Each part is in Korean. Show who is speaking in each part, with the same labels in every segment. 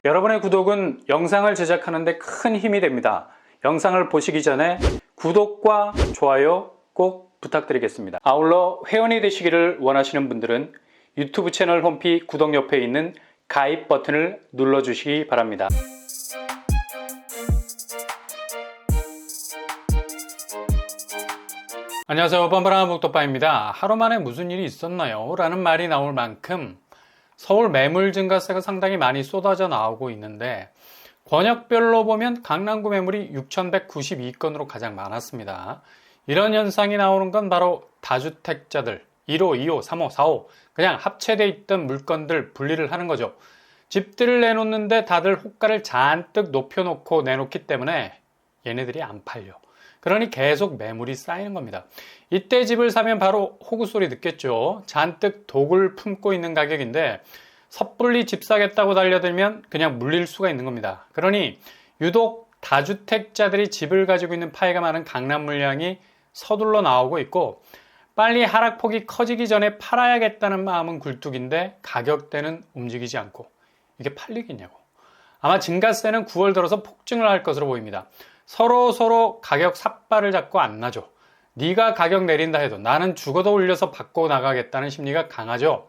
Speaker 1: 여러분의 구독은 영상을 제작하는 데 큰 힘이 됩니다. 영상을 보시기 전에 구독과 좋아요 꼭 부탁드리겠습니다. 아울러 회원이 되시기를 원하시는 분들은 유튜브 채널 홈피 구독 옆에 있는 가입 버튼을 눌러주시기 바랍니다. 안녕하세요, 뻔뻔한 목도빠입니다. 하루 만에 무슨 일이 있었나요? 라는 말이 나올 만큼 서울 매물 증가세가 상당히 많이 쏟아져 나오고 있는데, 권역별로 보면 강남구 매물이 6,192건으로 가장 많았습니다. 이런 현상이 나오는 건 바로 다주택자들 1호, 2호, 3호, 4호 그냥 합체되어 있던 물건들 분리를 하는 거죠. 집들을 내놓는데 다들 호가를 잔뜩 높여놓고 내놓기 때문에 얘네들이 안 팔려. 그러니 계속 매물이 쌓이는 겁니다. 이때 집을 사면 바로 호구 소리 듣겠죠. 잔뜩 독을 품고 있는 가격인데 섣불리 집 사겠다고 달려들면 그냥 물릴 수가 있는 겁니다. 그러니 유독 다주택자들이 집을 가지고 있는 파이가 많은 강남 물량이 서둘러 나오고 있고, 빨리 하락폭이 커지기 전에 팔아야겠다는 마음은 굴뚝인데 가격대는 움직이지 않고 이게 팔리겠냐고. 아마 증가세는 9월 들어서 폭증을 할 것으로 보입니다. 서로 가격 삿발을 잡고 안 나죠. 네가 가격 내린다 해도 나는 죽어도 올려서 받고 나가겠다는 심리가 강하죠.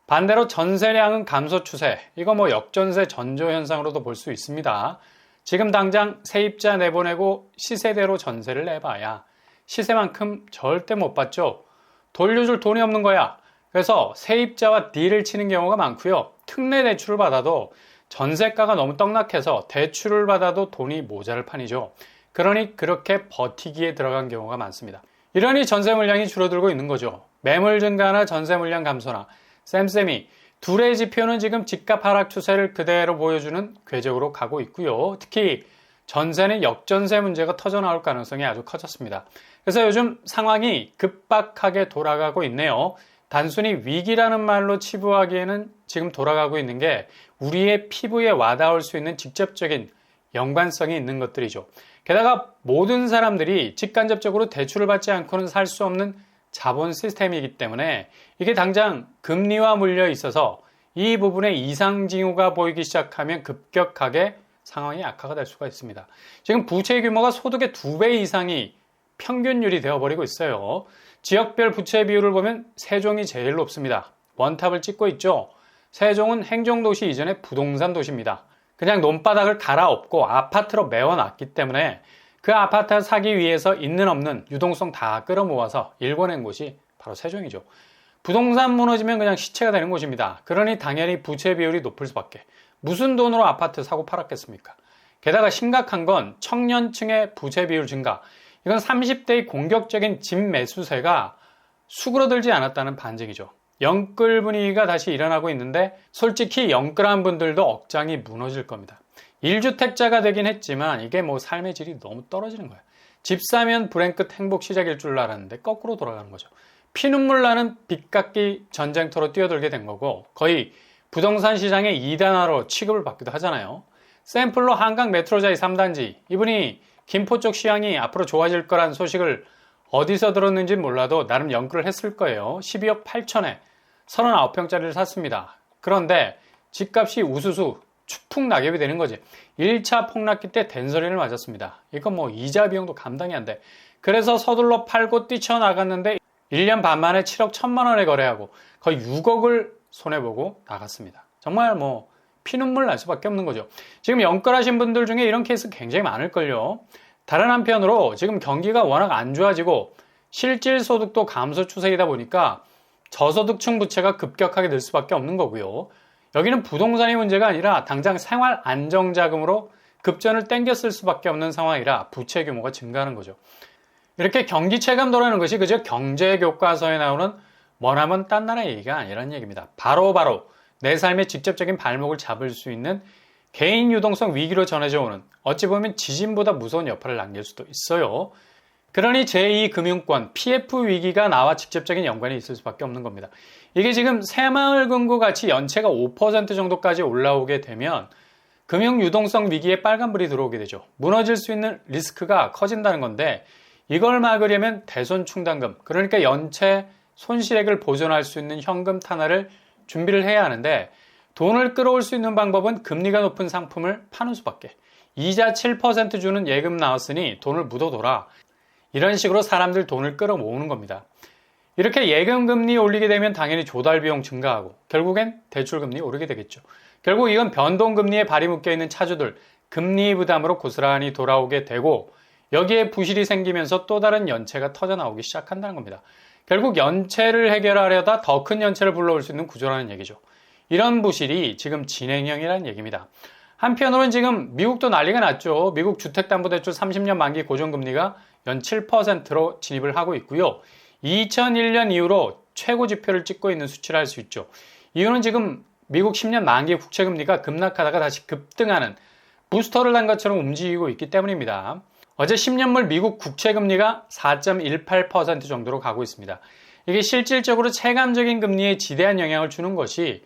Speaker 1: 반대로 전세량은 감소 추세, 이거 역전세 전조 현상으로도 볼 수 있습니다. 지금 당장 세입자 내보내고 시세대로 전세를 내봐야 시세만큼 절대 못 받죠. 돌려줄 돈이 없는 거야. 그래서 세입자와 딜을 치는 경우가 많고요. 특례 대출을 받아도 전세가가 너무 떡락해서 대출을 받아도 돈이 모자랄 판이죠. 그러니 그렇게 버티기에 들어간 경우가 많습니다. 이러니 전세 물량이 줄어들고 있는 거죠. 매물 증가나 전세 물량 감소나 쌤쌤이 둘의 지표는 지금 집값 하락 추세를 그대로 보여주는 궤적으로 가고 있고요. 특히 전세는 역전세 문제가 터져 나올 가능성이 아주 커졌습니다. 그래서 요즘 상황이 급박하게 돌아가고 있네요. 단순히 위기라는 말로 치부하기에는 지금 돌아가고 있는 게 우리의 피부에 와닿을 수 있는 직접적인 연관성이 있는 것들이죠. 게다가 모든 사람들이 직간접적으로 대출을 받지 않고는 살 수 없는 자본 시스템이기 때문에 이게 당장 금리와 물려 있어서 이 부분에 이상 징후가 보이기 시작하면 급격하게 상황이 악화가 될 수가 있습니다. 지금 부채 규모가 소득의 2배 이상이 평균율이 되어버리고 있어요. 지역별 부채 비율을 보면 세종이 제일 높습니다. 원탑을 찍고 있죠. 세종은 행정도시 이전의 부동산 도시입니다. 그냥 논바닥을 갈아엎고 아파트로 메워놨기 때문에 그 아파트 사기 위해서 있는 없는 유동성 다 끌어모아서 일궈낸 곳이 바로 세종이죠. 부동산 무너지면 그냥 시체가 되는 곳입니다. 그러니 당연히 부채 비율이 높을 수밖에. 무슨 돈으로 아파트 사고 팔았겠습니까? 게다가 심각한 건 청년층의 부채 비율 증가. 이건 30대의 공격적인 집 매수세가 수그러들지 않았다는 반증이죠. 영끌 분위기가 다시 일어나고 있는데 솔직히 영끌한 분들도 억장이 무너질 겁니다. 1주택자가 되긴 했지만 이게 삶의 질이 너무 떨어지는 거예요. 집 사면 불행 끝 행복 시작일 줄 알았는데 거꾸로 돌아가는 거죠. 피눈물 나는 빚갚기 전쟁터로 뛰어들게 된 거고, 거의 부동산 시장의 2단화로 취급을 받기도 하잖아요. 샘플로 한강 메트로자이 3단지, 이분이 김포 쪽 시향이 앞으로 좋아질 거란 소식을 어디서 들었는지 몰라도 나름 연구를 했을 거예요. 12억 8천에 39평짜리를 샀습니다. 그런데 집값이 우수수 추풍 낙엽이 되는 거지. 1차 폭락기 때 된소리를 맞았습니다. 이건 이자 비용도 감당이 안 돼. 그래서 서둘러 팔고 뛰쳐나갔는데 1년 반 만에 7억 1천만 원에 거래하고 거의 6억을 손해보고 나갔습니다. 정말 피눈물 날 수밖에 없는 거죠. 지금 연끌하신 분들 중에 이런 케이스 굉장히 많을걸요. 다른 한편으로 지금 경기가 워낙 안 좋아지고 실질 소득도 감소 추세이다 보니까 저소득층 부채가 급격하게 늘 수밖에 없는 거고요. 여기는 부동산이 문제가 아니라 당장 생활 안정자금으로 급전을 땡겼을 수밖에 없는 상황이라 부채 규모가 증가하는 거죠. 이렇게 경기 체감도라는 것이 그저 경제 교과서에 나오는 머나먼 딴 나라 얘기가 아니라는 얘기입니다. 바로 내 삶의 직접적인 발목을 잡을 수 있는 개인 유동성 위기로 전해져 오는, 어찌 보면 지진보다 무서운 여파를 남길 수도 있어요. 그러니 제2금융권 PF 위기가 나와 직접적인 연관이 있을 수밖에 없는 겁니다. 이게 지금 새마을금고 같이 연체가 5% 정도까지 올라오게 되면 금융 유동성 위기에 빨간불이 들어오게 되죠. 무너질 수 있는 리스크가 커진다는 건데, 이걸 막으려면 대손 충당금, 그러니까 연체 손실액을 보존할 수 있는 현금 탄화를 준비를 해야 하는데, 돈을 끌어올 수 있는 방법은 금리가 높은 상품을 파는 수밖에. 이자 7% 주는 예금 나왔으니 돈을 묻어둬라. 이런 식으로 사람들 돈을 끌어모으는 겁니다. 이렇게 예금 금리 올리게 되면 당연히 조달 비용 증가하고 결국엔 대출 금리 오르게 되겠죠. 결국 이건 변동 금리에 발이 묶여 있는 차주들 금리 부담으로 고스란히 돌아오게 되고 여기에 부실이 생기면서 또 다른 연체가 터져 나오기 시작한다는 겁니다. 결국 연체를 해결하려다 더 큰 연체를 불러올 수 있는 구조라는 얘기죠. 이런 부실이 지금 진행형이라는 얘기입니다. 한편으로는 지금 미국도 난리가 났죠. 미국 주택담보대출 30년 만기 고정금리가 연 7%로 진입을 하고 있고요. 2001년 이후로 최고 지표를 찍고 있는 수치를 할 수 있죠. 이유는 지금 미국 10년 만기 국채금리가 급락하다가 다시 급등하는 부스터를 난 것처럼 움직이고 있기 때문입니다. 어제 10년물 미국 국채금리가 4.18% 정도로 가고 있습니다. 이게 실질적으로 체감적인 금리에 지대한 영향을 주는 것이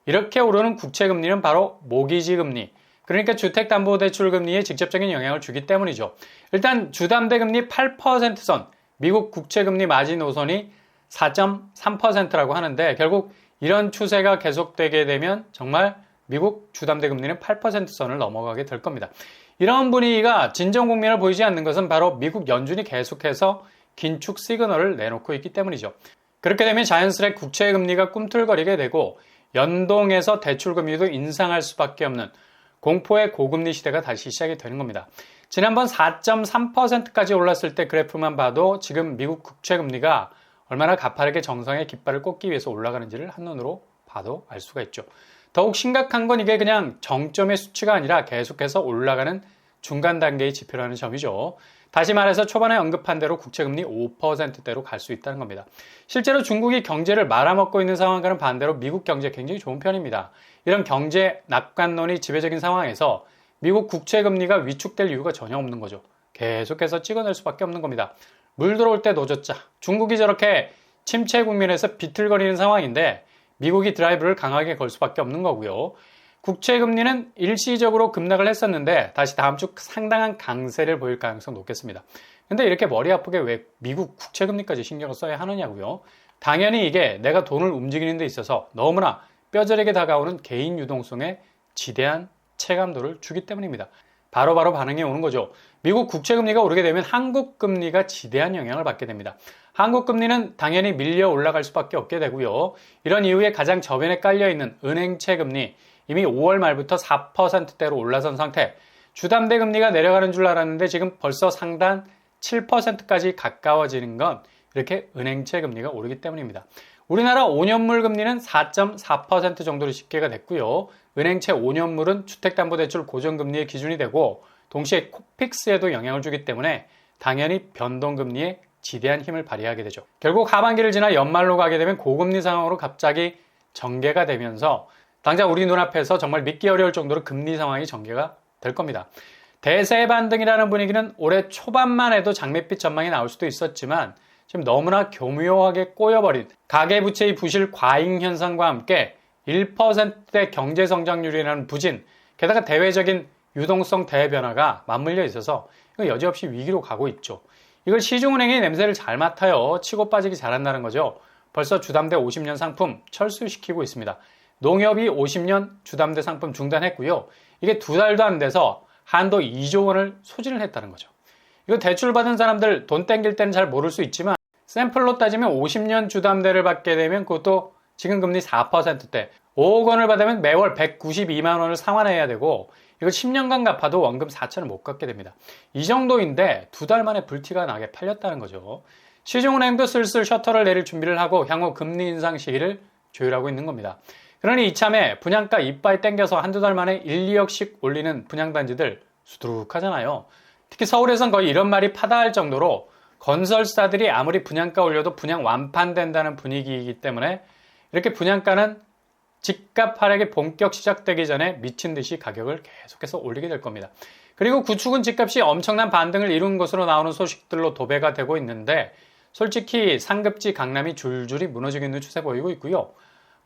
Speaker 1: 이렇게 오르는 국채금리는 바로 모기지 금리, 그러니까 주택담보대출 금리에 직접적인 영향을 주기 때문이죠. 일단 주담대금리 8%선, 미국 국채금리 마지노선이 4.3%라고 하는데 결국 이런 추세가 계속되게 되면 정말 미국 주담대금리는 8%선을 넘어가게 될 겁니다. 이런 분위기가 진정 국면을 보이지 않는 것은 바로 미국 연준이 계속해서 긴축 시그널을 내놓고 있기 때문이죠. 그렇게 되면 자연스레 국채금리가 꿈틀거리게 되고 연동해서 대출금리도 인상할 수밖에 없는 공포의 고금리 시대가 다시 시작이 되는 겁니다. 지난번 4.3%까지 올랐을 때 그래프만 봐도 지금 미국 국채금리가 얼마나 가파르게 정상의 깃발을 꽂기 위해서 올라가는지를 한눈으로 봐도 알 수가 있죠. 더욱 심각한 건 이게 그냥 정점의 수치가 아니라 계속해서 올라가는 중간 단계의 지표라는 점이죠. 다시 말해서 초반에 언급한 대로 국채금리 5%대로 갈 수 있다는 겁니다. 실제로 중국이 경제를 말아먹고 있는 상황과는 반대로 미국 경제 굉장히 좋은 편입니다. 이런 경제 낙관론이 지배적인 상황에서 미국 국채금리가 위축될 이유가 전혀 없는 거죠. 계속해서 찍어낼 수밖에 없는 겁니다. 물 들어올 때 노젓자. 중국이 저렇게 침체 국면에서 비틀거리는 상황인데 미국이 드라이브를 강하게 걸 수밖에 없는 거고요. 국채금리는 일시적으로 급락을 했었는데 다시 다음 주 상당한 강세를 보일 가능성이 높겠습니다. 근데 이렇게 머리 아프게 왜 미국 국채금리까지 신경을 써야 하느냐고요. 당연히 이게 내가 돈을 움직이는 데 있어서 너무나 뼈저리게 다가오는 개인 유동성에 지대한 체감도를 주기 때문입니다. 바로바로 반응이 오는 거죠. 미국 국채금리가 오르게 되면 한국금리가 지대한 영향을 받게 됩니다. 한국금리는 당연히 밀려 올라갈 수밖에 없게 되고요. 이런 이후에 가장 저변에 깔려있는 은행채 금리 이미 5월 말부터 4%대로 올라선 상태. 주담대 금리가 내려가는 줄 알았는데 지금 벌써 상단 7%까지 가까워지는 건 이렇게 은행채 금리가 오르기 때문입니다. 우리나라 5년물 금리는 4.4% 정도로 집계가 됐고요. 은행채 5년물은 주택담보대출 고정금리의 기준이 되고 동시에 코픽스에도 영향을 주기 때문에 당연히 변동금리에 지대한 힘을 발휘하게 되죠. 결국 하반기를 지나 연말로 가게 되면 고금리 상황으로 갑자기 전개가 되면서 당장 우리 눈앞에서 정말 믿기 어려울 정도로 금리 상황이 전개가 될 겁니다. 대세 반등이라는 분위기는 올해 초반만 해도 장밋빛 전망이 나올 수도 있었지만 지금 너무나 교묘하게 꼬여버린 가계부채의 부실 과잉 현상과 함께 1%대 경제성장률이라는 부진, 게다가 대외적인 유동성 대변화가 맞물려 있어서 이거 여지없이 위기로 가고 있죠. 이걸 시중은행이 냄새를 잘 맡아요. 치고 빠지기 잘한다는 거죠. 벌써 주담대 50년 상품 철수시키고 있습니다. 농협이 50년 주담대 상품 중단했고요. 이게 2달도 안 돼서 한도 2조 원을 소진을 했다는 거죠. 이거 대출 받은 사람들 돈 땡길 때는 잘 모를 수 있지만 샘플로 따지면 50년 주담대를 받게 되면 그것도 지금 금리 4%대 5억 원을 받으면 매월 192만 원을 상환해야 되고 이걸 10년간 갚아도 원금 4천을 못 갚게 됩니다. 이 정도인데 2달 만에 불티가 나게 팔렸다는 거죠. 시중은행도 슬슬 셔터를 내릴 준비를 하고 향후 금리 인상 시기를 조율하고 있는 겁니다. 그러니 이참에 분양가 이빨 땡겨서 한두 달 만에 1, 2억씩 올리는 분양단지들 수두룩하잖아요. 특히 서울에선 거의 이런 말이 파다할 정도로 건설사들이 아무리 분양가 올려도 분양 완판된다는 분위기이기 때문에 이렇게 분양가는 집값 하락이 본격 시작되기 전에 미친 듯이 가격을 계속해서 올리게 될 겁니다. 그리고 구축은 집값이 엄청난 반등을 이룬 것으로 나오는 소식들로 도배가 되고 있는데 솔직히 상급지 강남이 줄줄이 무너지고 있는 추세 보이고 있고요.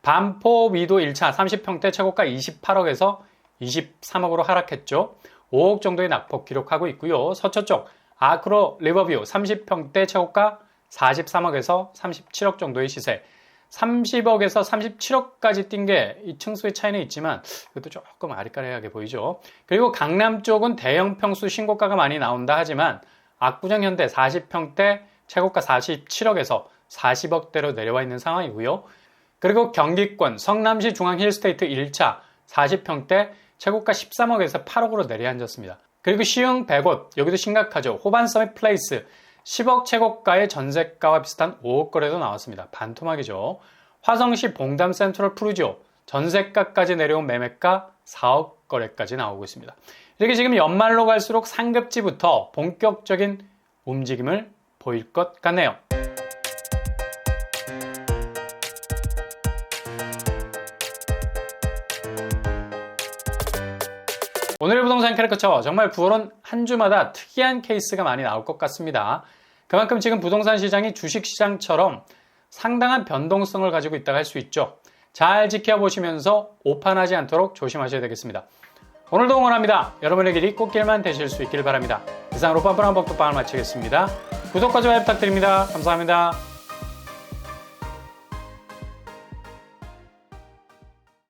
Speaker 1: 반포 미도 1차 30평대 최고가 28억에서 23억으로 하락했죠. 5억 정도의 낙폭 기록하고 있고요. 서초 쪽 아크로 리버뷰 30평대 최고가 43억에서 37억 정도의 시세. 30억에서 37억까지 뛴 게 이 층수의 차이는 있지만 이것도 조금 아리까리하게 보이죠. 그리고 강남 쪽은 대형 평수 신고가가 많이 나온다 하지만 압구정 현대 40평대 최고가 47억에서 40억대로 내려와 있는 상황이고요. 그리고 경기권 성남시 중앙 힐스테이트 1차 40평대 최고가 13억에서 8억으로 내려앉았습니다. 그리고 시흥 100옷, 여기도 심각하죠. 호반 서밋 플레이스 10억 최고가의 전세가와 비슷한 5억 거래도 나왔습니다. 반토막이죠. 화성시 봉담 센트럴 푸르지오 전세가까지 내려온 매매가 4억 거래까지 나오고 있습니다. 이렇게 지금 연말로 갈수록 상급지부터 본격적인 움직임을 보일 것 같네요. 오늘의 부동산 캐릭터처 정말 9월은 한 주마다 특이한 케이스가 많이 나올 것 같습니다. 그만큼 지금 부동산 시장이 주식시장처럼 상당한 변동성을 가지고 있다고 할 수 있죠. 잘 지켜보시면서 오판하지 않도록 조심하셔야 되겠습니다. 오늘도 응원합니다. 여러분의 길이 꽃길만 되실 수 있길 바랍니다. 이상으로 뻔뻔한 복도방을 마치겠습니다. 구독과 좋아요 부탁드립니다. 감사합니다.